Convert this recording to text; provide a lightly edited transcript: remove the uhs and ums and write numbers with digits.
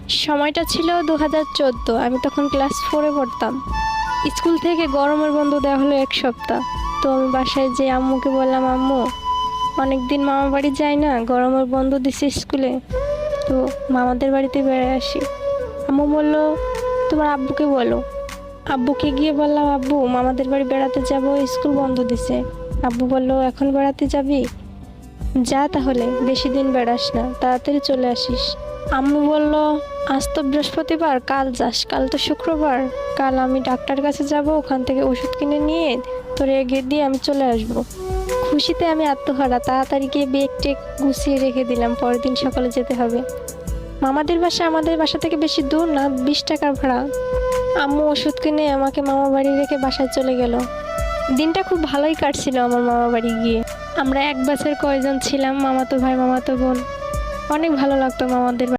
সময়টা ছিল 2014, আমি তখন ক্লাস 4-এ পড়তাম। স্কুল থেকে গরমের বন্ধ দেওয়া হলো 1 সপ্তাহ। তো আমি বাসায় যেয়ে আম্মুকে বললাম, আম্মু অনেকদিন মামা বাড়ি যাই না, গরমের বন্ধ দিছে স্কুলে, তো মামাদের বাড়িতে বেড়ায় আসি। আম্মু বলল, তোমার আব্বুকে বলো। আব্বুকে গিয়ে বললাম, আব্বু মামাদের বাড়ি বেড়াতে যাব, স্কুল বন্ধ দিছে। আব্বু বলল, এখন বেড়াতে যাবি? যা তাহলে, বেশি দিন বেড়াস না, তাড়াতাড়ি চলে আসিস। আম্মু বলল, আজ তো বৃহস্পতিবার, কাল যাস, কাল তো শুক্রবার, কাল আমি ডাক্তার কাছে যাব, ওখান থেকে ওষুধ কিনে নিয়ে তোর এগিয়ে দিয়ে আমি চলে আসব। খুশিতে আমি আত্মহারা, তাড়াতাড়ি গিয়ে ব্যাগ টেক গুছিয়ে রেখে দিলাম, পরের দিন সকালে যেতে হবে। মামাদের বাসা আমাদের বাসা থেকে বেশি দূর না, 20 টাকার ভাড়া। আম্মু ওষুধ কিনে আমাকে মামা বাড়ি রেখে বাসায় চলে গেল। দিনটা খুব ভালোই কাটছিল আমার মামা বাড়ি গিয়ে। আমরা এক বাসের কয়জন ছিলাম, মামাতো ভাই মামাতো বোন। অনেক ভালো লাগতো মামাদের